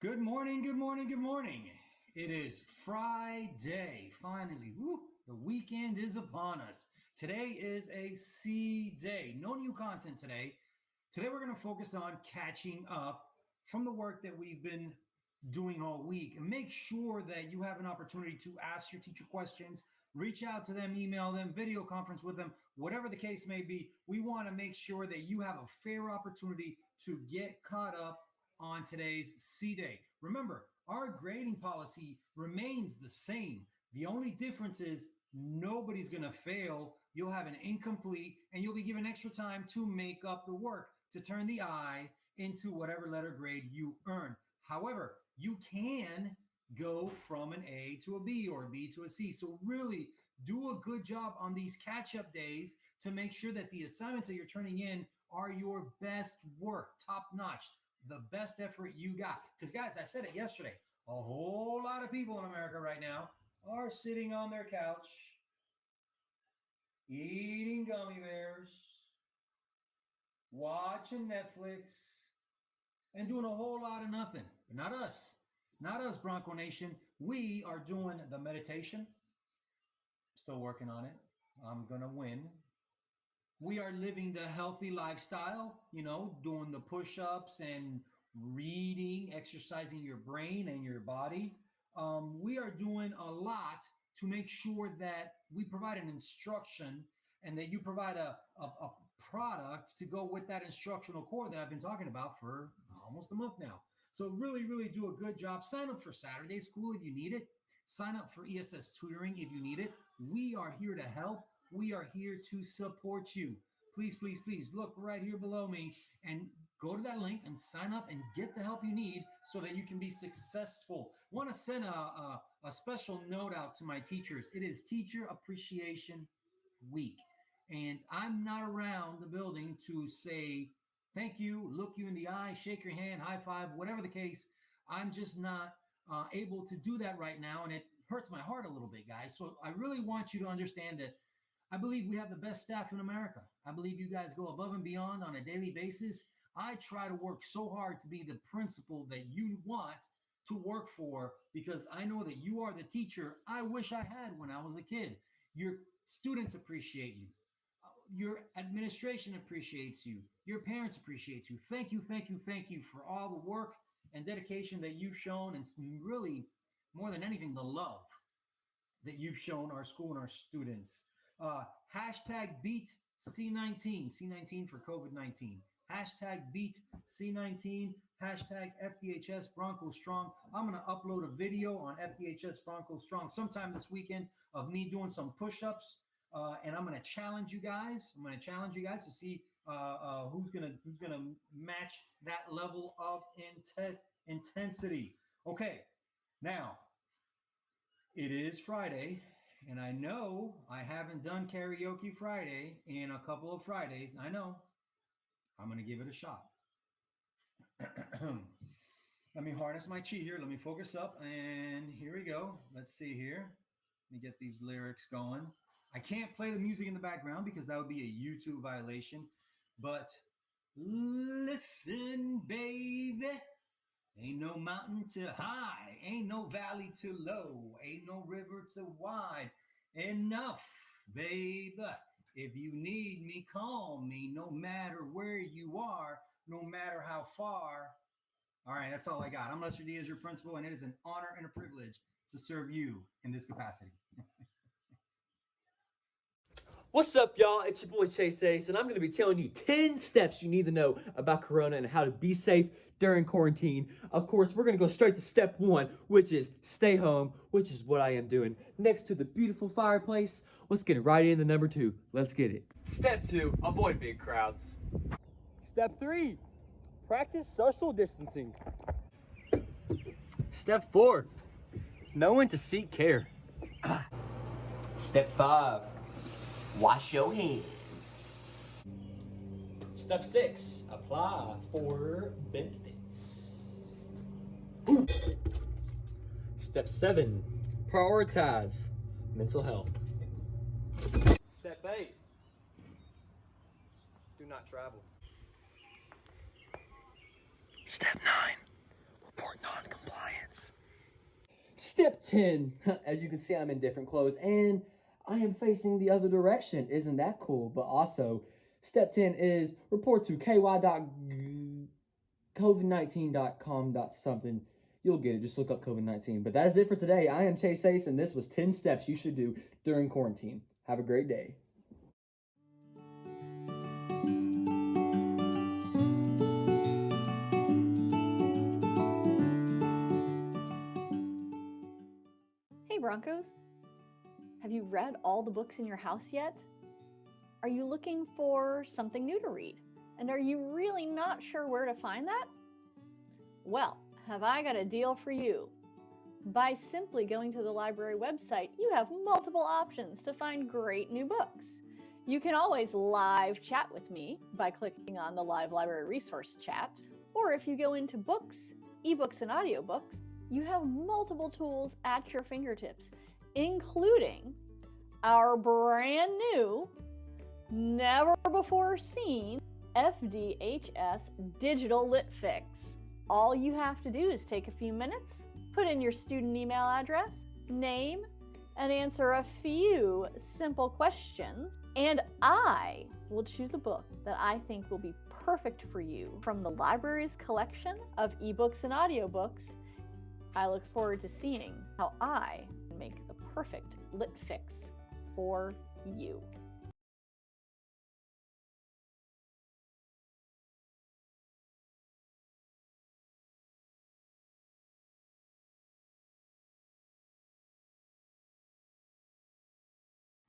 Good morning, good morning, good morning. It is Friday. Finally, woo, the weekend is upon us. Today is a C day. No new content today. Today, we're going to focus on catching up from the work that we've been doing all week and make sure that you have an opportunity to ask your teacher questions, reach out to them, email them, video conference with them, whatever the case may be. We want to make sure that you have a fair opportunity to get caught up on today's C Day. Remember, our grading policy remains the same. The only difference is nobody's going to fail. You'll have an incomplete and you'll be given extra time to make up the work to turn the I into whatever letter grade you earn. However, you can go from an A to a B or a B to a C. So really do a good job on these catch-up days to make sure that the assignments that you're turning in are your best work, top-notch, the best effort you got. Because guys, I said it yesterday, a whole lot of people in America right now are sitting on their couch, eating gummy bears, watching Netflix, and doing a whole lot of nothing. Not us. Not us, Bronco Nation. We are doing the meditation. Still working on it. I'm going to win. We are living the healthy lifestyle, doing the push-ups and reading, exercising your brain and your body. We are doing a lot to make sure that we provide an instruction and that you provide a product to go with that instructional core that I've been talking about for almost a month now. So really, really do a good job. Sign up for Saturday school if you need it. Sign up for ESS tutoring if you need it. We are here to help. We are here to support you. Please, please, please look right here below me and go to that link and sign up and get the help you need so that you can be successful. I want to send a special note out to my teachers. It is Teacher Appreciation Week. And I'm not around the building to say thank you, look you in the eye, shake your hand, high five, whatever the case. I'm just not able to do that right now. And it hurts my heart a little bit, guys. So I really want you to understand that I believe we have the best staff in America. I believe you guys go above and beyond on a daily basis. I try to work so hard to be the principal that you want to work for because I know that you are the teacher I wish I had when I was a kid. Your students appreciate you. Your administration appreciates you. Your parents appreciate you. Thank you, thank you, thank you for all the work and dedication that you've shown, and really, more than anything, the love that you've shown our school and our students. Hashtag beat C19, C19 for COVID-19. Hashtag beat C19, hashtag FDHS Bronco Strong. I'm going to upload a video on FDHS Bronco Strong sometime this weekend of me doing some push-ups. And I'm going to challenge you guys. I'm going to challenge you guys to see who's gonna match that level of intensity. Okay, now it is Friday, and I know I haven't done karaoke Friday in a couple of Fridays. I know. I'm going to give it a shot. Let me harness my chi here. Let me focus up, and here we go. Let's see here. Let me get these lyrics going. I can't play the music in the background because that would be a YouTube violation. But listen, baby. Ain't no mountain too high, ain't no valley too low, ain't no river too wide. Enough, baby. If you need me, call me, no matter where you are, no matter how far. All right, that's all I got. I'm Lester Diaz, your principal, and it is an honor and a privilege to serve you in this capacity. What's up, y'all? It's your boy Chase Ace, and I'm going to be telling you 10 steps you need to know about Corona and how to be safe during quarantine. Of course, we're going to go straight to step 1, which is stay home, which is what I am doing next to the beautiful fireplace. Let's get right into number 2. Let's get it. Step 2, avoid big crowds. Step 3, practice social distancing. Step 4, know when to seek care. Step 5, wash your hands. Step 6, apply for benefits. Step 7, prioritize mental health. Step 8, do not travel. Step 9, report non-compliance. Step 10, as you can see, I'm in different clothes and I am facing the other direction. Isn't that cool? But also, step 10 is report to ky.covid19.com. something. You'll get it. Just look up COVID-19. But that is it for today. I am Chase Ace, and this was 10 steps you should do during quarantine. Have a great day. Hey Broncos, have you read all the books in your house yet? Are you looking for something new to read? And are you really not sure where to find that? Well, have I got a deal for you. By simply going to the library website, you have multiple options to find great new books. You can always live chat with me by clicking on the live library resource chat, or if you go into books, ebooks, and audiobooks, you have multiple tools at your fingertips, including our brand new, never before seen FDHS Digital Lit Fix. All you have to do is take a few minutes, put in your student email address, name, and answer a few simple questions, and I will choose a book that I think will be perfect for you from the library's collection of ebooks and audiobooks. I look forward to seeing how I make the perfect lit fix for you.